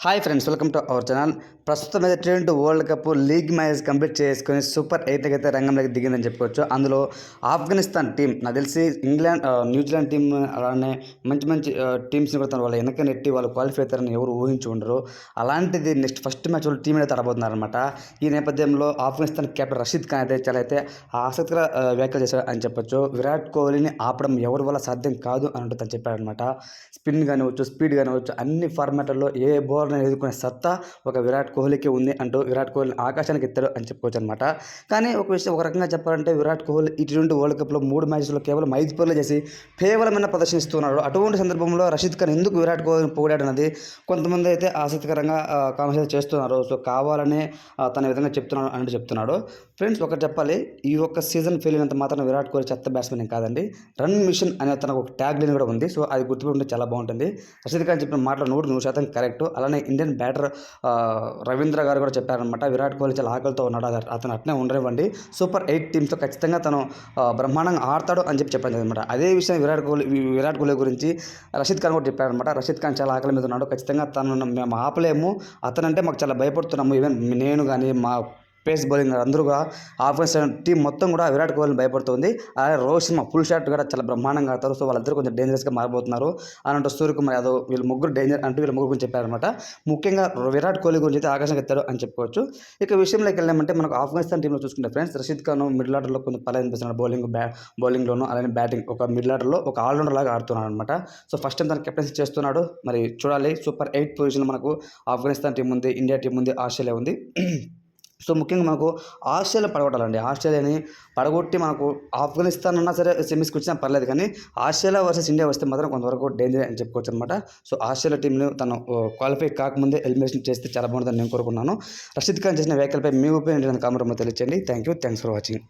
Hi friends, welcome to our channel. ప్రస్తుతం అయితే T20 world cup league match complete చేసుకుని super 8 అయితే రంగంలోకి దిగిందని చెప్పుకోవచ్చు. అందులో ఆఫ్ఘనిస్తాన్ టీం, నాకు తెలిసి ఇంగ్లాండ్, న్యూజిలాండ్ టీం అలానే మంచి మంచి టీమ్స్ని కూడా వాళ్ళ వెనక నెట్టి వాళ్ళు క్వాలిఫై అవుతారని ఎవరు ఊహించి ఉండరు. అలాంటిది నెక్స్ట్ ఫస్ట్ మ్యాచ్ వాళ్ళు టీం అయితే ఆడబోతున్నారనమాట. ఈ నేపథ్యంలో ఆఫ్ఘనిస్తాన్ కెప్టెన్ రషీద్ ఖాన్ అయితే చాలా అయితే ఆసక్తికర వ్యాఖ్యలు చేశారు అని చెప్పొచ్చు. విరాట్ కోహ్లీని ఆపడం ఎవరి వల్ల సాధ్యం కాదు అని తను చెప్పారనమాట. స్పిన్ కానివచ్చు, స్పీడ్ కానివచ్చు, అన్ని ఫార్మాట్లలో ఏ బౌలర్ని ఎదుర్కొనే సత్తా ఒక విరాట్ కోహ్లీకి ఉంది అంటూ విరాట్ కోహ్లీని ఆకాశానికి ఎత్తాడు అని చెప్పుకోవచ్చు అనమాట. కానీ ఒక రకంగా చెప్పాలంటే విరాట్ కోహ్లీ ఈ T20 వరల్డ్ కప్లో 3 మ్యాచ్లో కేవలం 5 పరుగులు చేసి కేవలమైన ప్రదర్శిస్తున్నాడు. అటువంటి సందర్భంలో రషీద్ ఖాన్ ఎందుకు విరాట్ కోహ్లీని పొగిడాడు అన్నది కొంతమంది అయితే ఆసక్తికరంగా కామెంట్స్ చేస్తున్నారు. సో కావాలనే తన విధంగా చెప్తున్నాడు అని చెప్తున్నాడు. ఫ్రెండ్స్, ఒకటి చెప్పాలి, ఈ ఒక్క సీజన్ ఫెయిల్ అయినంత మాత్రం విరాట్ కోహ్లీ చెత్త బ్యాట్స్మెన్ ఏం కాదండి. రన్ మిషన్ అనే తనకు ఒక ట్యాగ్ లైన్ కూడా ఉంది. సో అది గుర్తుపెట్టుకుంటే చాలా బాగుంటుంది. రషీద్ ఖాన్ చెప్పిన మాటలు 100% కరెక్ట్. అలానే ఇండియన్ బ్యాటర్ రవీంద్ర గారు కూడా చెప్పారనమాట, విరాట్ కోహ్లీ చాలా ఆకలితో ఉన్నాడు, అతను అట్నే ఉండనివ్వండి, సూపర్ 8 టీమ్స్తో ఖచ్చితంగా తను బ్రహ్మాండంగా ఆడతాడు అని చెప్పాను అనమాట. అదే విషయం విరాట్ కోహ్లీ గురించి రషీద్ ఖాన్ కూడా చెప్పారనమాట. రషీద్ ఖాన్ చాలా ఆకలి మీద ఉన్నాడు, ఖచ్చితంగా తను మేము ఆపలేము, అతనంటే మాకు చాలా భయపడుతున్నాము, ఈవెన్ నేను కానీ మా పేస్ బౌలింగ్ అందరూగా ఆఫ్ఘనిస్తాన్ టీం మొత్తం కూడా విరాట్ కోహ్లీని భయపడుతుంది. అలాగే రోహిత్ శర్మ ఫుల్ షాట్ కూడా చాలా బ్రహ్మాండంగా ఆడతారు. సో వాళ్ళిద్దరు కొంచెం డేంజరస్గా మారబోతున్నారు అని అంటే సూర్యకుమార్ యాదవ్ వీళ్ళు ముగ్గురు డేంజర్ అంటూ వీళ్ళ ముగ్గురు గురించి చెప్పారనమాట. ముఖ్యంగా విరాట్ కోహ్లీ గురించి అయితే ఆకాశంగా ఎత్తారు అని చెప్పుకోవచ్చు. ఇక విషయంలోకి వెళ్ళామంటే మనకు ఆఫ్ఘనిస్తాన్ టీంలో చూసుకుంటే ఫ్రెండ్స్, రషీద్ ఖాన్ మిడిల్ ఆర్డర్లో కొంచెం పలా అనిపిస్తున్నాడు. బౌలింగ్లోను అలానే బ్యాటింగ్ ఒక మిడిల్ ఆర్డర్లో ఒక ఆల్రౌండర్ లాగా ఆడుతున్నాడు అనమాట. సో ఫస్ట్ టైం తన కెప్టెన్సీ చేస్తున్నాడు. మరి చూడాలి, సూపర్ 8 పొజిషన్లో మనకు ఆఫ్ఘనిస్తాన్ టీం ఉంది, ఇండియా టీం ఉంది, ఆస్ట్రేలియా ఉంది. సో ముఖ్యంగా మనకు ఆస్ట్రేలియా పడగొట్టాలండి. ఆస్ట్రేలియాని పడగొట్టి మనకు ఆఫ్ఘనిస్తాన్ అన్నా సరే సెమీస్కి వచ్చినా పర్లేదు, కానీ ఆస్ట్రేలియా వర్సెస్ ఇండియా వస్తే మాత్రం కొంతవరకు డేంజర్ అని చెప్పుకోవచ్చు అనమాట. సో ఆస్ట్రేలియా టీంని తను క్వాలిఫై కాకముందే ఎలిమినేషన్ చేస్తే చాలా బాగుంటుందని నేను కోరుకున్నాను. రషీద్ ఖాన్ చేసిన వ్యాఖ్యలపై మీ ఒపీనియన్ కామెంట్ తెలియచేయండి. Thanks for watching.